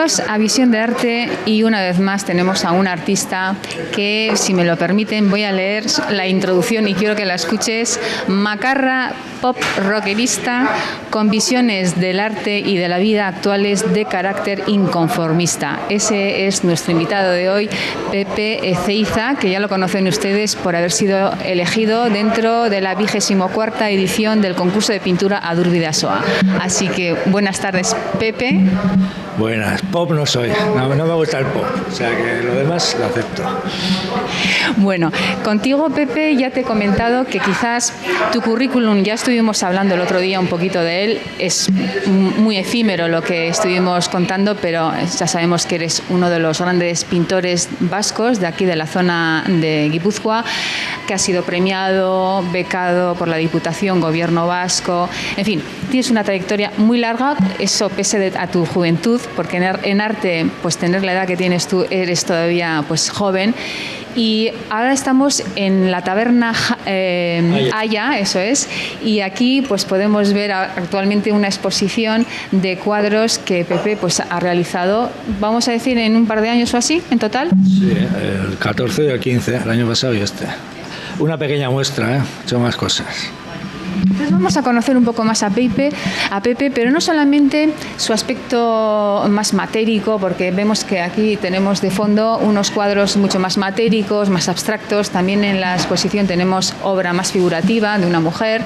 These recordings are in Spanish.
Bienvenidos a Visión de Arte y una vez más tenemos a un artista que, si me lo permiten, voy a leer la introducción y quiero que la escuches. Macarra, pop rockerista con visiones del arte y de la vida actuales de carácter inconformista. Ese es nuestro invitado de hoy, Pepe Ezeiza, que ya lo conocen ustedes por haber sido elegido dentro de la 24ª edición del concurso de pintura Adur Bidasoa. Así que buenas tardes, Pepe. Buenas, pop no soy, no me gusta el pop, o sea que lo demás lo acepto. Bueno, contigo, Pepe, ya te he comentado que quizás tu currículum, ya estuvimos hablando el otro día un poquito de él, es muy efímero lo que estuvimos contando, pero ya sabemos que eres uno de los grandes pintores vascos de aquí de la zona de Guipúzcoa, que ha sido premiado, becado por la Diputación, Gobierno vasco, en fin, tienes una trayectoria muy larga, eso pese a tu juventud, porque en arte, pues tener la edad que tienes tú, eres todavía pues joven. Y ahora estamos en la taberna Haya, eso es, y aquí pues podemos ver actualmente una exposición de cuadros que Pepe pues ha realizado, vamos a decir, en un par de años o así, en total. Sí, el 14 y el 15, el año pasado y este. Una pequeña muestra, he hecho más cosas. Entonces vamos a conocer un poco más a Pepe, pero no solamente su aspecto más matérico, porque vemos que aquí tenemos de fondo unos cuadros mucho más matéricos, más abstractos. También en la exposición tenemos obra más figurativa de una mujer,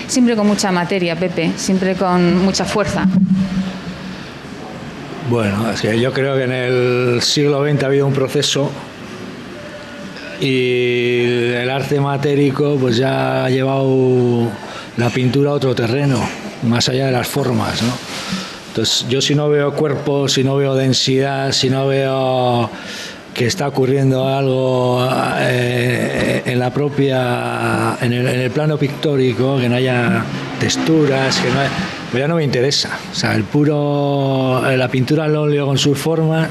siempre con mucha materia, Pepe, siempre con mucha fuerza. Bueno, es que yo creo que en el siglo XX ha habido un proceso y el arte matérico pues ya ha llevado la pintura a otro terreno, más allá de las formas, ¿no? Entonces, yo si no veo cuerpo, si no veo densidad, si no veo que está ocurriendo algo en la propia, en el plano pictórico, que no haya texturas, que no haya, pues ya no me interesa. O sea, la pintura al óleo con sus formas,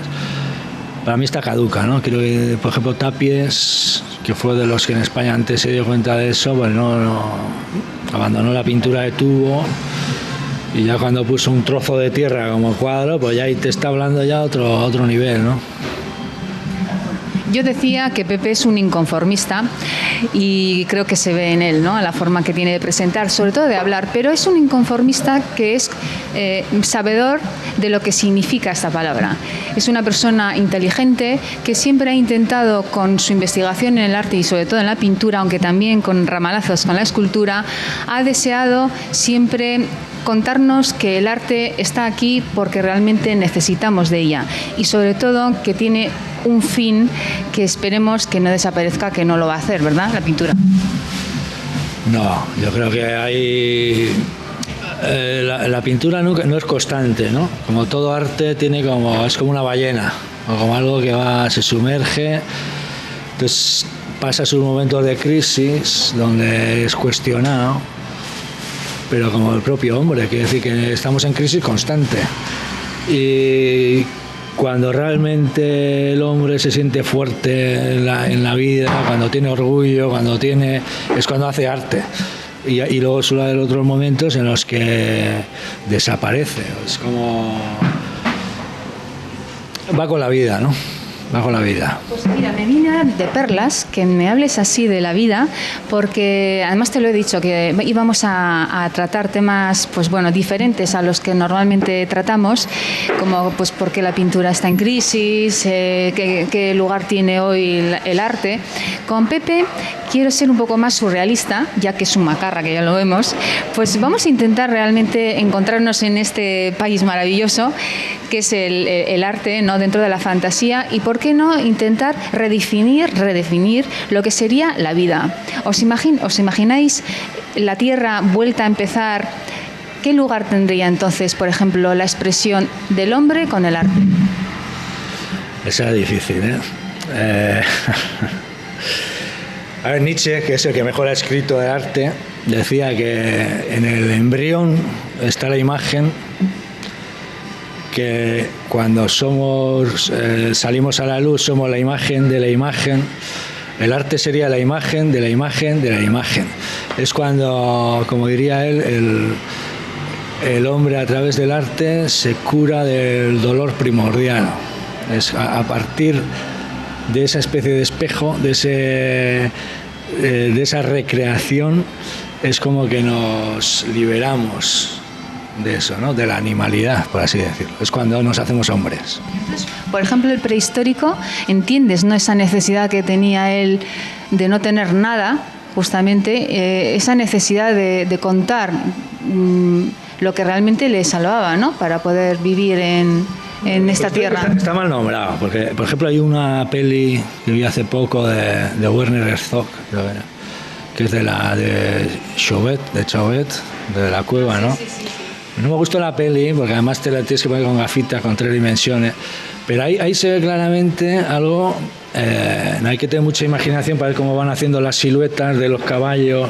para mí está caduca, ¿no? Creo que, por ejemplo, Tapies, que fue de los que en España antes se dio cuenta de eso, pues abandonó la pintura de tubo y ya cuando puso un trozo de tierra como cuadro, pues ya ahí te está hablando ya otro nivel, ¿no? Yo decía que Pepe es un inconformista y creo que se ve en él, ¿no? La forma que tiene de presentar, sobre todo de hablar, pero es un inconformista que es sabedor de lo que significa esta palabra. Es una persona inteligente que siempre ha intentado, con su investigación en el arte y sobre todo en la pintura, aunque también con ramalazos con la escultura, ha deseado siempre contarnos que el arte está aquí porque realmente necesitamos de ella y sobre todo que tiene un fin que esperemos que no desaparezca, que no lo va a hacer, ¿verdad? La pintura. No, yo creo que hay la pintura no es constante, ¿no? Como todo arte es como una ballena o como algo que se sumerge, entonces pasa sus momentos de crisis donde es cuestionado, pero como el propio hombre, quiere decir que estamos en crisis constante. Y cuando realmente el hombre se siente fuerte en la vida, cuando tiene orgullo, es cuando hace arte. Y luego suele haber otros momentos en los que desaparece. Es como va con la vida, ¿no? Va con la vida. Pues mira, me viene de perlas que me hables así de la vida, porque además te lo he dicho, que íbamos a tratar temas pues bueno, diferentes a los que normalmente tratamos, como pues por qué la pintura está en crisis, qué lugar tiene hoy el arte. Con Pepe quiero ser un poco más surrealista, ya que es un macarra, que ya lo vemos, pues vamos a intentar realmente encontrarnos en este país maravilloso que es el arte, ¿no? Dentro de la fantasía, y por qué no intentar redefinir lo que sería la vida. ¿Os imagináis la Tierra vuelta a empezar? ¿Qué lugar tendría entonces, por ejemplo, la expresión del hombre con el arte? Esa es difícil, ¿eh? A ver, Nietzsche, que es el que mejor ha escrito de arte, decía que en el embrión está la imagen, que cuando salimos a la luz somos la imagen de la imagen. El arte sería la imagen de la imagen de la imagen. Es cuando, como diría él, el hombre a través del arte se cura del dolor primordial. Es a partir de esa especie de espejo, de esa recreación, es como que nos liberamos de eso, ¿no? De la animalidad, por así decirlo. Es cuando nos hacemos hombres. Por ejemplo, el prehistórico, entiendes, ¿no?, esa necesidad que tenía él de no tener nada, justamente, esa necesidad de contar lo que realmente le salvaba, ¿no?, para poder vivir en esta tierra. Está mal nombrado, porque, por ejemplo, hay una peli que vi hace poco de Werner Herzog, que es de Chauvet, de la cueva, ¿no? No me gustó la peli, porque además te la tienes que poner con gafitas, con 3 dimensiones, pero ahí se ve claramente algo, no hay que tener mucha imaginación para ver cómo van haciendo las siluetas de los caballos,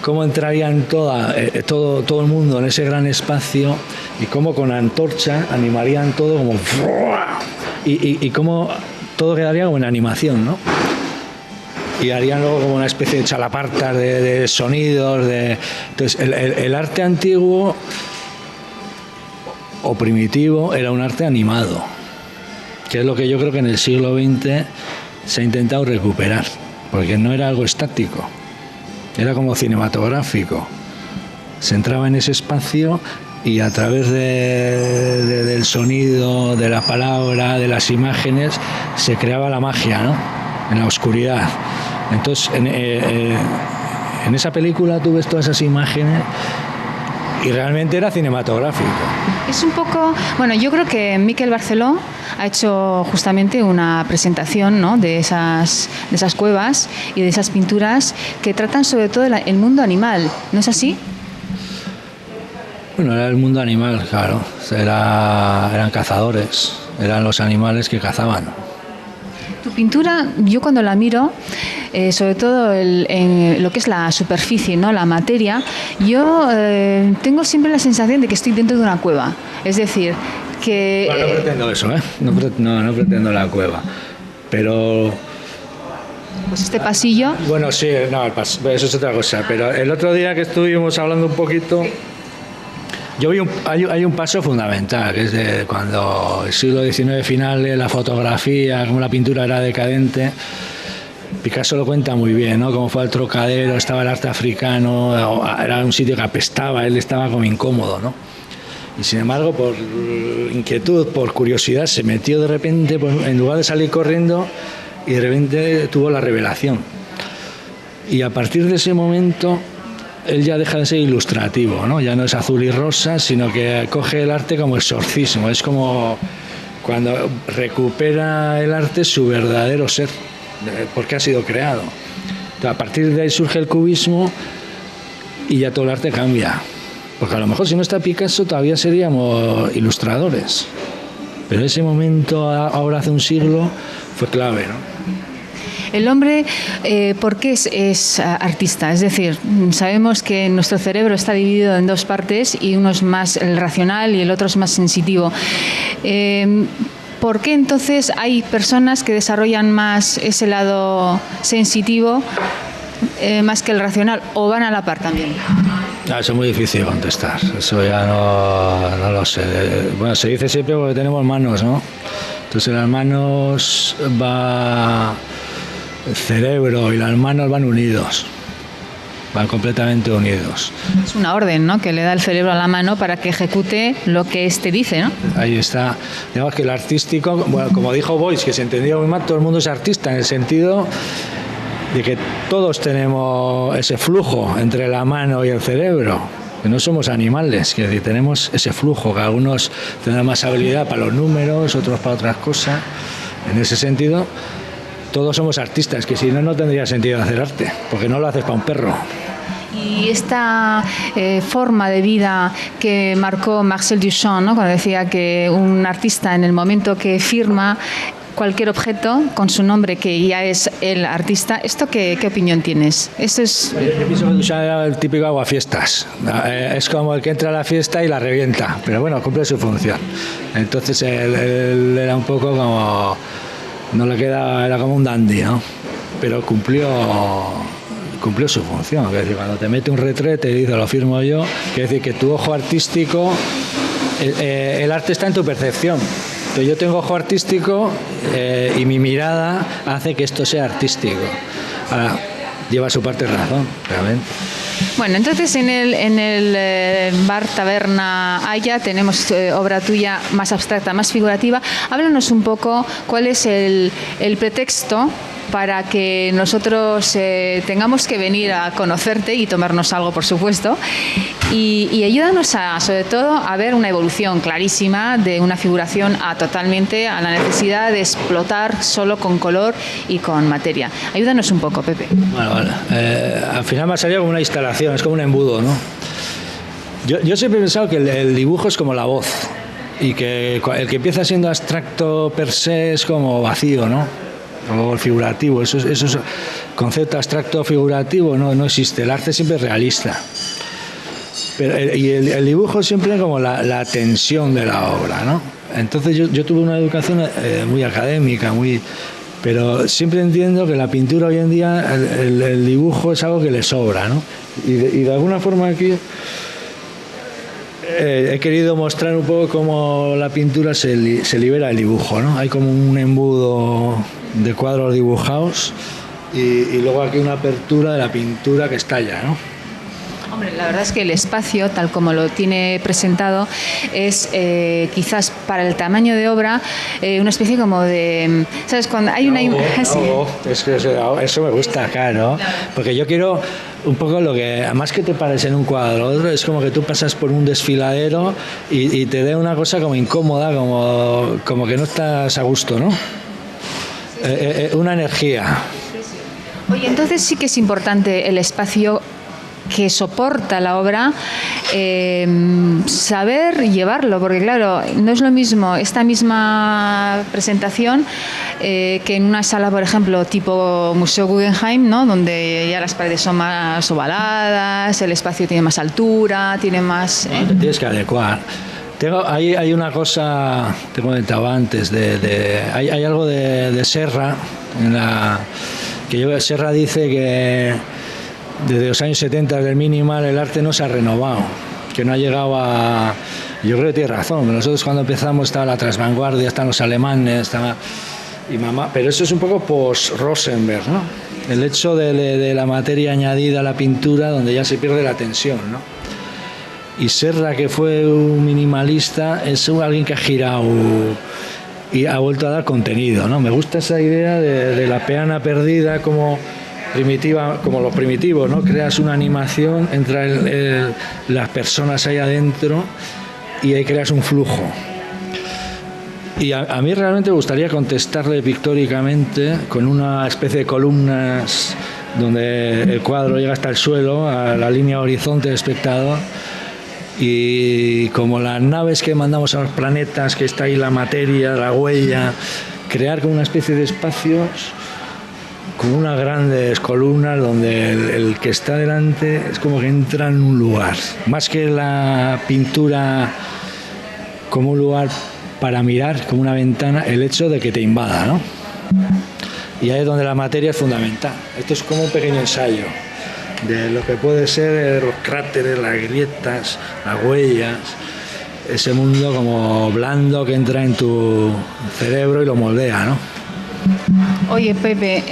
cómo entrarían todo el mundo en ese gran espacio y cómo con antorcha animarían todo como... y cómo todo quedaría como en animación, ¿no? Y harían luego como una especie de chalapartas de sonidos. Entonces, el arte antiguo o primitivo era un arte animado, que es lo que yo creo que en el siglo XX se ha intentado recuperar, porque no era algo estático, era como cinematográfico. Se entraba en ese espacio y a través del sonido, de la palabra, de las imágenes, se creaba la magia, ¿no?, en la oscuridad. Entonces, en esa película tú ves todas esas imágenes y realmente era cinematográfico. Es un poco... Bueno, yo creo que Miquel Barceló ha hecho justamente una presentación, ¿no?, de esas cuevas y de esas pinturas que tratan sobre todo el mundo animal, ¿no es así? Bueno, era el mundo animal, claro. Eran cazadores, eran los animales que cazaban. Tu pintura, yo cuando la miro, sobre todo en lo que es la superficie, ¿no?, la materia, yo tengo siempre la sensación de que estoy dentro de una cueva. Es decir, que... Bueno, no pretendo eso, ¿eh? No pretendo la cueva. Pero... Pues este pasillo... Bueno, sí, no, eso es otra cosa. Pero el otro día que estuvimos hablando un poquito... Yo vi hay un paso fundamental, que es de cuando el siglo XIX finales, la fotografía, como la pintura era decadente. Picasso lo cuenta muy bien, ¿no? Cómo fue al Trocadero, estaba el arte africano, era un sitio que apestaba, él estaba como incómodo, ¿no? Y sin embargo, por inquietud, por curiosidad, se metió de repente, pues, en lugar de salir corriendo, y de repente tuvo la revelación. Y a partir de ese momento... él ya deja de ser ilustrativo, ¿no? Ya no es azul y rosa, sino que coge el arte como exorcismo. Es como cuando recupera el arte su verdadero ser, porque ha sido creado. Entonces, a partir de ahí surge el cubismo y ya todo el arte cambia. Porque a lo mejor si no está Picasso todavía seríamos ilustradores. Pero ese momento, ahora hace un siglo, fue clave, ¿no? El hombre, ¿por qué es artista? Es decir, sabemos que nuestro cerebro está dividido en 2 partes y uno es más el racional y el otro es más sensitivo. ¿Por qué entonces hay personas que desarrollan más ese lado sensitivo más que el racional, o van a la par también? Eso es muy difícil de contestar, eso ya no lo sé. Bueno, se dice siempre porque tenemos manos, ¿no? Entonces las manos el cerebro y las manos van unidos, van completamente unidos. Es una orden, ¿no?, que le da el cerebro a la mano para que ejecute lo que éste dice, ¿no? Ahí está. Digamos que el artístico, bueno, como dijo Boyce, que se entendió muy mal, todo el mundo es artista, en el sentido de que todos tenemos ese flujo entre la mano y el cerebro, que no somos animales, que decir, tenemos ese flujo, que algunos tendrán más habilidad para los números, otros para otras cosas. En ese sentido, todos somos artistas, que si no, no tendría sentido hacer arte, porque no lo haces para un perro. Y esta forma de vida que marcó Marcel Duchamp, ¿no?, cuando decía que un artista en el momento que firma cualquier objeto con su nombre, que ya es el artista, ¿esto qué opinión tienes? Esto es... Yo pienso que Duchamp era el típico aguafiestas, es como el que entra a la fiesta y la revienta, pero bueno, cumple su función. Entonces él era un poco como... no le queda, era como un dandy, ¿no? Pero cumplió cumplió su función. Es decir, cuando te mete un retrete y dice lo firmo yo, quiere decir que tu ojo artístico, el arte está en tu percepción. Entonces yo tengo ojo artístico y mi mirada hace que esto sea artístico. Ahora, lleva su parte de razón, realmente. Bueno, entonces en el bar Taberna Haya tenemos obra tuya más abstracta, más figurativa. Háblanos un poco cuál es el pretexto para que nosotros tengamos que venir a conocerte y tomarnos algo, por supuesto, y ayúdanos sobre todo a ver una evolución clarísima de una figuración totalmente a la necesidad de explotar solo con color y con materia. Ayúdanos un poco, Pepe. Bueno, al final me ha salido como una instalación, es como un embudo, ¿no? Yo siempre he pensado que el dibujo es como la voz y que el que empieza siendo abstracto per se es como vacío, ¿no? O el figurativo, eso es concepto abstracto figurativo no existe. El arte siempre es realista. Y el dibujo siempre como la tensión de la obra, ¿no? Entonces yo tuve una educación muy académica, pero siempre entiendo que la pintura hoy en día, el dibujo es algo que le sobra, ¿no? Y de alguna forma aquí he querido mostrar un poco cómo la pintura se libera del dibujo, ¿no? Hay como un embudo de cuadros dibujados y luego aquí una apertura de la pintura que estalla, ¿no? Hombre, la verdad es que el espacio, tal como lo tiene presentado, es quizás para el tamaño de obra una especie como de... ¿Sabes? Cuando hay una... Es que eso me gusta acá, ¿no? Porque yo quiero un poco lo que... Más que te pares en un cuadro, otro es como que tú pasas por un desfiladero y te dé una cosa como incómoda, como que no estás a gusto, ¿no? Una energía. Oye, entonces sí que es importante el espacio que soporta la obra, saber llevarlo, porque claro, no es lo mismo esta misma presentación que en una sala, por ejemplo, tipo Museo Guggenheim, ¿no? Donde ya las paredes son más ovaladas, el espacio tiene más altura, tiene más... Te tienes que adecuar. Hay una cosa, te comentaba antes, hay algo de Serra, Serra dice que desde los años 70 del minimal el arte no se ha renovado, que no ha llegado a... Yo creo que tiene razón, nosotros cuando empezamos estaba la transvanguardia, están los alemanes, pero eso es un poco post-Rosenberg, ¿no? El hecho de la materia añadida a la pintura donde ya se pierde la tensión, ¿no? Y Serra, que fue un minimalista, es alguien que ha girado y ha vuelto a dar contenido, ¿no? Me gusta esa idea de la peana perdida como primitiva, como los primitivos, ¿no? Creas una animación, entran las personas ahí adentro y ahí creas un flujo. Y a mí realmente me gustaría contestarle pictóricamente con una especie de columnas donde el cuadro llega hasta el suelo, a la línea horizonte del espectador, y como las naves que mandamos a los planetas, que está ahí la materia, la huella, crear como una especie de espacios como unas grandes columnas donde el que está delante es como que entra en un lugar, más que la pintura como un lugar para mirar, como una ventana, el hecho de que te invada, ¿no? Y ahí es donde la materia es fundamental. Esto es como un pequeño ensayo de lo que puede ser los cráteres, las grietas, las huellas, ese mundo como blando que entra en tu cerebro y lo moldea, ¿no? Oye, Pepe,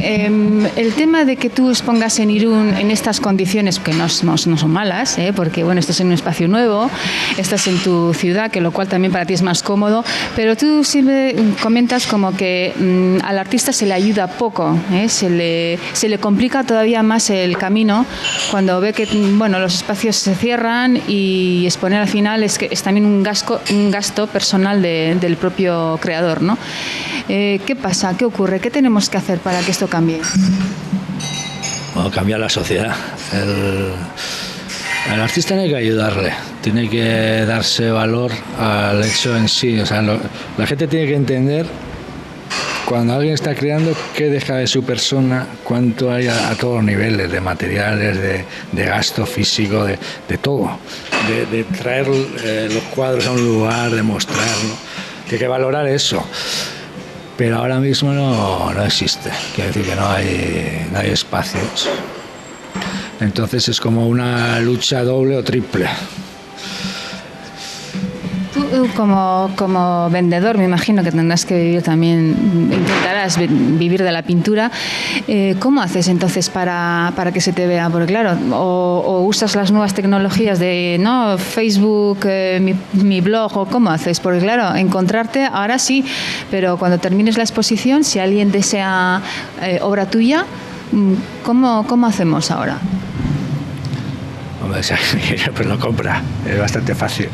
el tema de que tú expongas en Irún en estas condiciones, que no son malas, porque bueno, estás en un espacio nuevo, estás en tu ciudad, que lo cual también para ti es más cómodo, pero tú siempre comentas como que al artista se le ayuda poco, se le complica todavía más el camino cuando ve que bueno, los espacios se cierran y exponer al final es también un gasto personal del propio creador, ¿no? ¿Qué pasa? ¿Qué ocurre? ¿Qué tenemos que hacer para que esto cambie? Bueno, cambiar la sociedad. El artista tiene que ayudarle, tiene que darse valor al hecho en sí. O sea, la gente tiene que entender cuando alguien está creando qué deja de su persona, cuánto hay a todos los niveles, de materiales, de gasto físico, de todo. De traer los cuadros a un lugar, de mostrarlo. Tiene que valorar eso. Pero ahora mismo no existe, quiere decir que no hay espacios. Entonces es como una lucha doble o triple. Tú como vendedor, me imagino que tendrás que vivir también, intentarás vivir de la pintura. ¿Cómo haces entonces para que se te vea? Porque claro, o usas las nuevas tecnologías de ¿no? Facebook, mi blog, o ¿cómo haces? Porque claro, encontrarte ahora sí, pero cuando termines la exposición, si alguien desea obra tuya, ¿cómo hacemos ahora? Hombre, pues lo compra, es bastante fácil.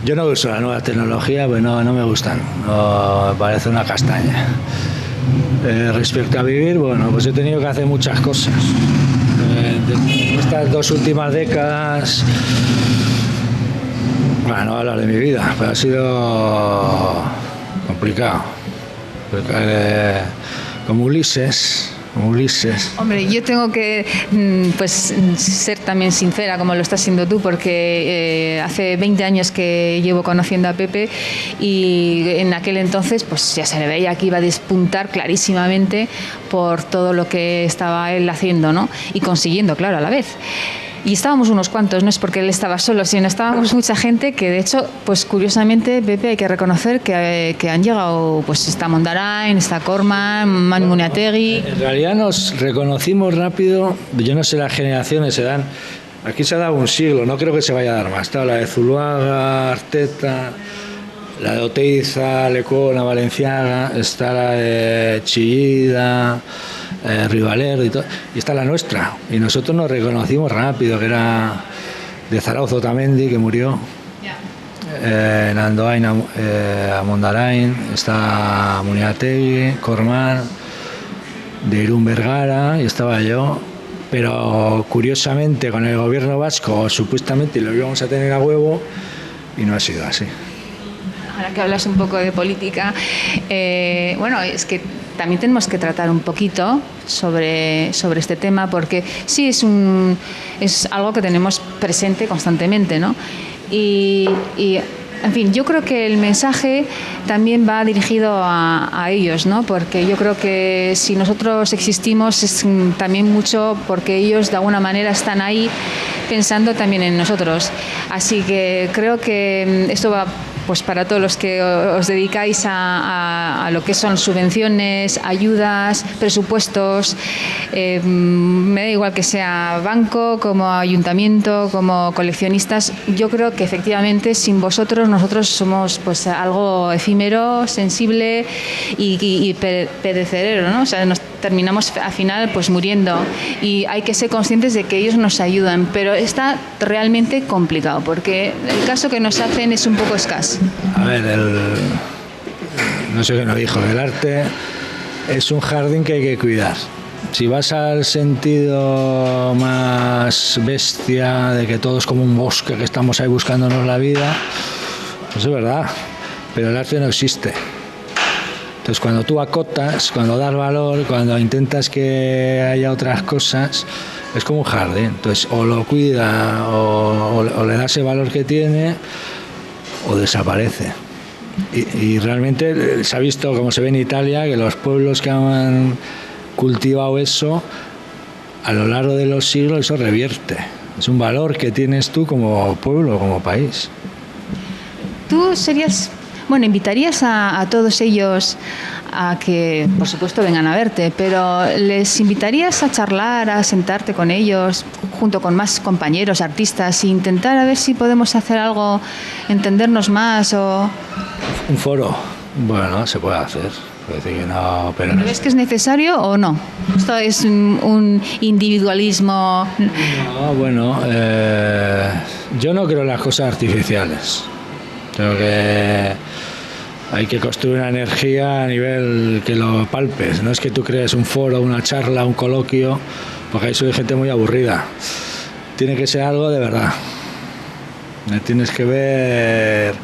Yo no uso la nueva tecnología, pues no me gustan, no, me parece una castaña. Respecto a vivir, bueno, pues he tenido que hacer muchas cosas. Estas 2 últimas décadas, bueno, no voy a hablar de mi vida, pero ha sido complicado. Como Ulises. Hombre, yo tengo que pues ser también sincera, como lo estás siendo tú, porque hace 20 años que llevo conociendo a Pepe y en aquel entonces pues ya se le veía que iba a despuntar clarísimamente por todo lo que estaba él haciendo, ¿no? Y consiguiendo, claro, a la vez. Y estábamos unos cuantos, no es porque él estaba solo, sino estábamos mucha gente que, de hecho, pues curiosamente, Pepe, hay que reconocer que han llegado, pues está Mondarain, está Corman, Manu Muniategui. En realidad nos reconocimos rápido, yo no sé, las generaciones se dan, aquí se ha dado un siglo, no creo que se vaya a dar más. Está la de Zuluaga, Arteta, la de Oteiza, Lecona, Valenciaga, está la de Chillida, Rivaler y está la nuestra. Y nosotros nos reconocimos rápido, que era de Zarauzo Tamendi, que murió, en Andoain a Mondarain, está Muniategui, Corman, de Irún Vergara, y estaba yo. Pero curiosamente con el gobierno vasco supuestamente lo íbamos a tener a huevo y no ha sido así. Ahora que hablas un poco de política, bueno, es que también tenemos que tratar un poquito sobre este tema, porque sí es algo que tenemos presente constantemente, ¿no? Y en fin, yo creo que el mensaje también va dirigido a ellos, ¿no? Porque yo creo que si nosotros existimos es también mucho porque ellos de alguna manera están ahí pensando también en nosotros. Así que creo que esto va pues para todos los que os dedicáis a lo que son subvenciones, ayudas, presupuestos, me da igual que sea banco, como ayuntamiento, como coleccionistas. Yo creo que efectivamente sin vosotros nosotros somos pues algo efímero, sensible y perecedero, ¿no? O sea, nos terminamos al final pues muriendo y hay que ser conscientes de que ellos nos ayudan, pero está realmente complicado porque el caso que nos hacen es un poco escaso. A ver, no sé qué nos dijo, el arte es un jardín que hay que cuidar. Si vas al sentido más bestia de que todo es como un bosque, que estamos ahí buscándonos la vida, pues es verdad, pero el arte no existe. Entonces cuando tú acotas, cuando das valor, cuando intentas que haya otras cosas, es como un jardín. Entonces o lo cuida o le da ese valor que tiene o desaparece. Y realmente se ha visto, como se ve en Italia, que los pueblos que han cultivado eso, a lo largo de los siglos eso revierte. Es un valor que tienes tú como pueblo, como país. Tú serías... Bueno, invitarías a todos ellos a que, por supuesto, vengan a verte, pero ¿les invitarías a charlar, a sentarte con ellos, junto con más compañeros, artistas, e intentar a ver si podemos hacer algo, entendernos más o...? Un foro, bueno, se puede hacer. Decir que no, pero ¿Crees que es necesario o no? ¿Esto es un individualismo? No, bueno, yo no creo en las cosas artificiales. Creo que hay que construir una energía a nivel que lo palpes. No es que tú crees un foro, una charla, un coloquio, porque ahí soy gente muy aburrida. Tiene que ser algo de verdad. Tienes que ver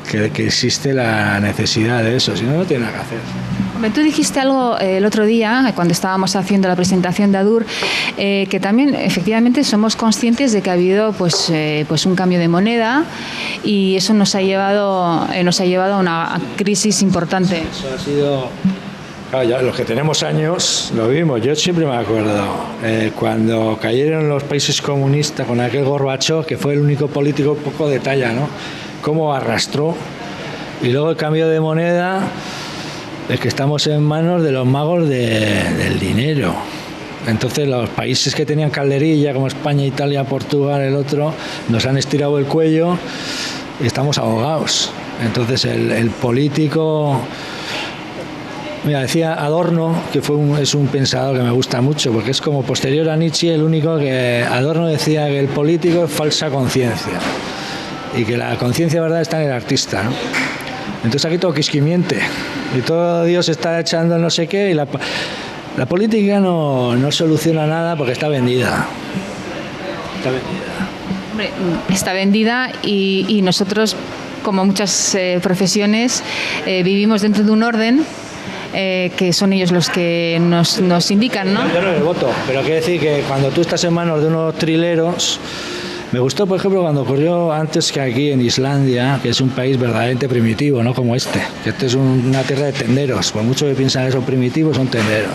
que existe la necesidad de eso, si no, no tiene nada que hacer. Tú dijiste algo el otro día, cuando estábamos haciendo la presentación de ADUR, que también efectivamente somos conscientes de que ha habido pues un cambio de moneda y eso nos ha llevado a una crisis importante. Eso ha sido Claro, ya los que tenemos años lo vimos. Yo siempre me acuerdo cuando cayeron los países comunistas con aquel Gorbachov, que fue el único político poco de talla, ¿no? Cómo arrastró. Y luego el cambio de moneda, es que estamos en manos de los magos del dinero. Entonces los países que tenían calderilla, como España, Italia, Portugal, el otro, nos han estirado el cuello y estamos ahogados. Entonces el político... Mira, decía Adorno, que es un pensador que me gusta mucho, porque es como posterior a Nietzsche, el único que... Adorno decía que el político es falsa conciencia y que la conciencia verdad está en el artista, ¿no? Entonces aquí todo quisquimiente y todo Dios está echando no sé qué y la política no soluciona nada porque está vendida. Está vendida. Hombre, está vendida y nosotros, como muchas profesiones, vivimos dentro de un orden que son ellos los que nos indican, ¿no? Yo no les voto, pero quiere decir que cuando tú estás en manos de unos trileros... Me gustó, por ejemplo, cuando ocurrió antes que aquí en Islandia, que es un país verdaderamente primitivo, no como este, que este es una tierra de tenderos, por mucho que piensan que son primitivos, son tenderos.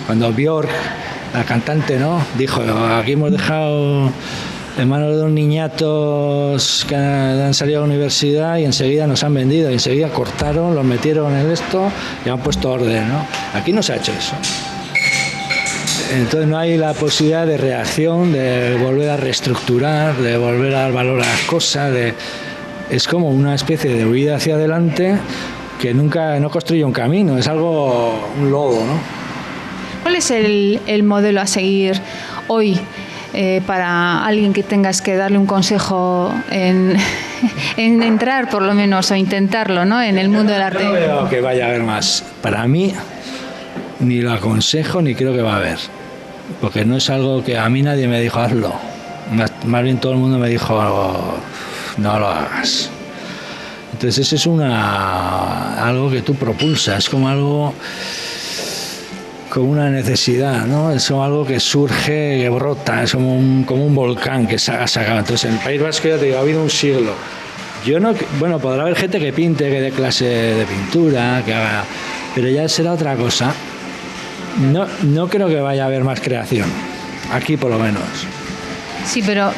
Cuando Björk, la cantante, ¿no?, dijo, aquí hemos dejado en manos de unos niñatos que han salido a la universidad y enseguida nos han vendido, y enseguida cortaron, los metieron en esto y han puesto orden, ¿no? Aquí no se ha hecho eso. Entonces no hay la posibilidad de reacción, de volver a reestructurar, de volver a dar valor a las cosas, es como una especie de huida hacia adelante que nunca no construye un camino, es algo, un lodo, ¿no? ¿Cuál es el modelo a seguir hoy para alguien que tengas que darle un consejo en entrar, por lo menos, o intentarlo, ¿no?, en el mundo del arte? No veo que vaya a haber más. Para mí, ni lo aconsejo ni creo que va a haber, porque no es algo que a mí nadie me dijo hazlo, más bien todo el mundo me dijo no lo hagas. Entonces eso es algo que tú propulsas, como algo, como una necesidad, ¿no? Es como algo que surge, que brota, es como un volcán que se ha sacado. Entonces en el País Vasco, ya te digo, ha habido un siglo. Bueno, podrá haber gente que pinte, que dé clase de pintura, que haga, pero ya será otra cosa. No creo que vaya a haber más creación, aquí por lo menos. Sí, pero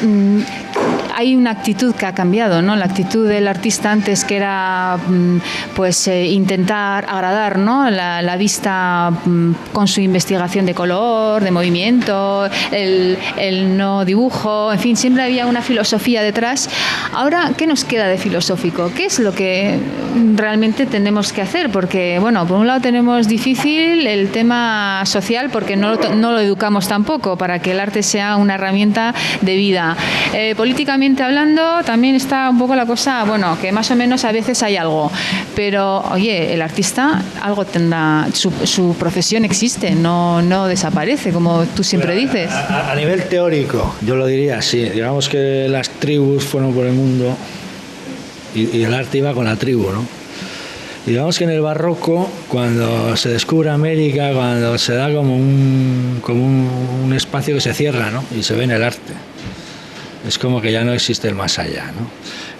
hay una actitud que ha cambiado, ¿no? La actitud del artista antes, que era pues intentar agradar, ¿no?, la vista con su investigación de color, de movimiento, el no dibujo, en fin, siempre había una filosofía detrás. Ahora, ¿qué nos queda de filosófico? ¿Qué es lo que realmente tenemos que hacer? Porque, bueno, por un lado tenemos difícil el tema social, porque no lo educamos tampoco para que el arte sea una herramienta de vida. Políticamente hablando, también está un poco la cosa, bueno, que más o menos a veces hay algo, pero oye, el artista algo tendrá, su profesión existe, no desaparece, como tú siempre dices. A nivel teórico, yo lo diría así, digamos que las tribus fueron por el mundo y el arte iba con la tribu, ¿no? Y digamos que en el barroco, cuando se descubre América, cuando se da como un espacio que se cierra, ¿no?, y se ve en el arte. Es como que ya no existe el más allá, ¿no?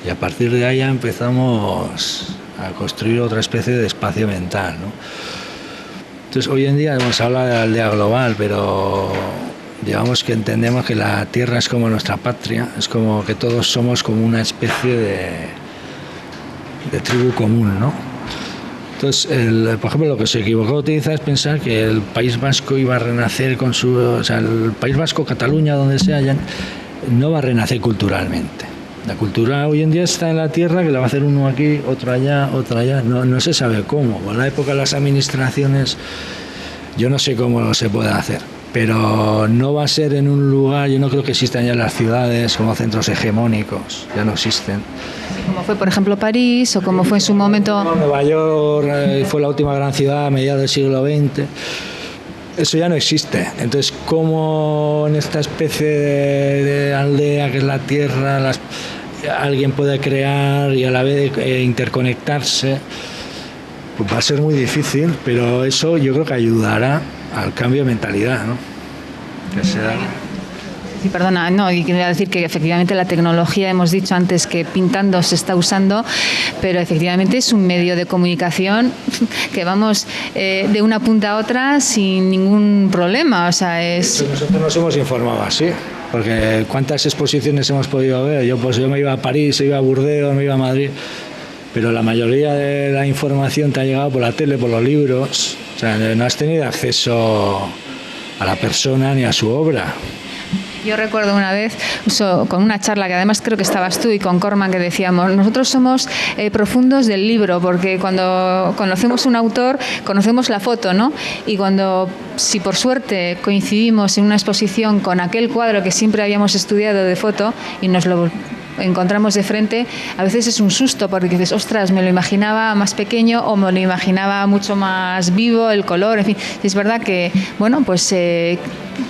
Y a partir de ahí ya empezamos a construir otra especie de espacio mental, ¿no? Entonces, hoy en día hemos hablado de la aldea global, pero digamos que entendemos que la Tierra es como nuestra patria, es como que todos somos como una especie de tribu común, ¿no? Entonces, por ejemplo, lo que se equivocó utilizar es pensar que el País Vasco iba a renacer con o sea, el País Vasco, Cataluña, donde sea, ya no va a renacer culturalmente. La cultura hoy en día está en la tierra, que la va a hacer uno aquí, otro allá, no se sabe cómo. En la época de las administraciones, yo no sé cómo se puede hacer, pero no va a ser en un lugar. Yo no creo que existan ya las ciudades como centros hegemónicos, ya no existen. Como fue, por ejemplo, París, o como fue en su momento... Nueva York fue la última gran ciudad a mediados del siglo XX. Eso ya no existe. Entonces, ¿cómo en esta especie de aldea que es la tierra alguien puede crear y a la vez interconectarse? Pues va a ser muy difícil, pero eso yo creo que ayudará al cambio de mentalidad, ¿no? Que se da. Sí, perdona, no, y quería decir que efectivamente la tecnología, hemos dicho antes que pintando se está usando, pero efectivamente es un medio de comunicación que vamos de una punta a otra sin ningún problema, o sea, es... Nosotros nos hemos informado así, porque cuántas exposiciones hemos podido ver. Yo me iba a París, iba a Burdeos, me iba a Madrid, pero la mayoría de la información te ha llegado por la tele, por los libros, o sea, no has tenido acceso a la persona ni a su obra. Yo recuerdo una vez con una charla que además creo que estabas tú y con Corman, que decíamos, nosotros somos profundos del libro, porque cuando conocemos un autor conocemos la foto, ¿no? Y si por suerte coincidimos en una exposición con aquel cuadro que siempre habíamos estudiado de foto y nos lo encontramos de frente, a veces es un susto porque dices, ostras, me lo imaginaba más pequeño o me lo imaginaba mucho más vivo, el color, en fin. Es verdad que, bueno, pues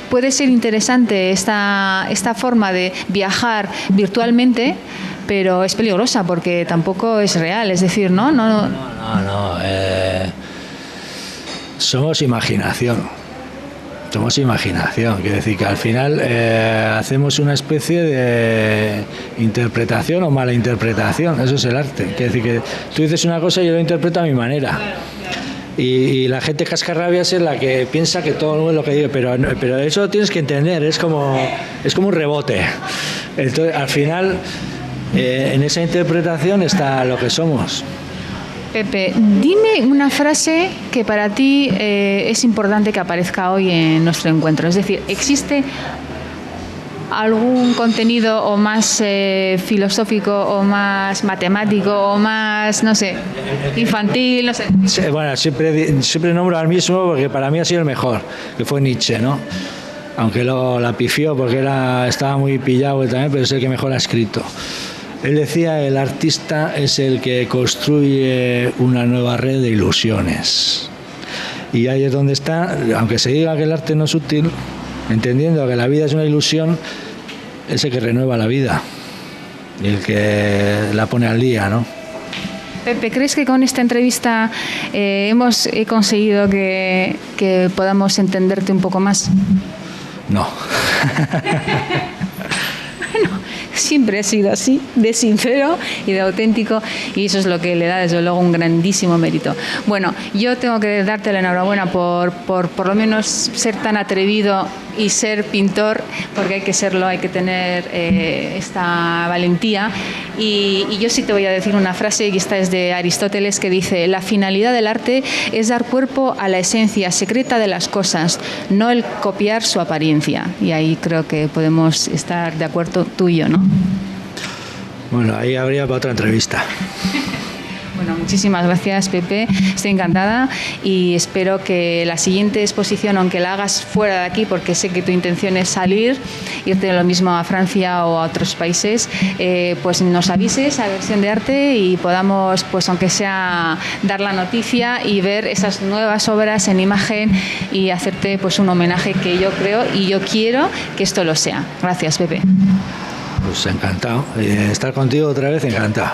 puede ser interesante esta forma de viajar virtualmente, pero es peligrosa porque tampoco es real, es decir, ¿no? No. Somos imaginación. Somos imaginación, quiere decir que al final hacemos una especie de interpretación o mala interpretación, eso es el arte. Quiere decir que tú dices una cosa y yo lo interpreto a mi manera. Y la gente cascarrabias es la que piensa que todo lo que digo, pero eso lo tienes que entender, es como un rebote. Entonces, al final, en esa interpretación está lo que somos. Pepe, dime una frase que para ti es importante que aparezca hoy en nuestro encuentro. Es decir, ¿existe algún contenido o más filosófico o más matemático o más, no sé, infantil, no sé? Sí, bueno, siempre nombro al mismo porque para mí ha sido el mejor, que fue Nietzsche, ¿no? Aunque luego la pifió porque estaba muy pillado también, pero es el que mejor ha escrito. Él decía, el artista es el que construye una nueva red de ilusiones. Y ahí es donde está, aunque se diga que el arte no es útil, entendiendo que la vida es una ilusión, es el que renueva la vida y el que la pone al día, ¿no? Pepe, ¿crees que con esta entrevista hemos conseguido que podamos entenderte un poco más? No. Siempre ha sido así, de sincero y de auténtico, y eso es lo que le da desde luego un grandísimo mérito. Bueno, yo tengo que darte la enhorabuena por lo menos ser tan atrevido y ser pintor, porque hay que serlo, hay que tener esta valentía. Y yo sí te voy a decir una frase, y esta es de Aristóteles, que dice: la finalidad del arte es dar cuerpo a la esencia secreta de las cosas, no el copiar su apariencia. Y ahí creo que podemos estar de acuerdo tú y yo, ¿no? Bueno, ahí habría para otra entrevista. Bueno, muchísimas gracias, Pepe. Estoy encantada y espero que la siguiente exposición, aunque la hagas fuera de aquí, porque sé que tu intención es salir, irte lo mismo a Francia o a otros países, pues nos avises a Versión de Arte y podamos, pues aunque sea, dar la noticia y ver esas nuevas obras en imagen y hacerte pues un homenaje, que yo creo y yo quiero que esto lo sea. Gracias, Pepe. Pues encantado. Estar contigo otra vez, encantado.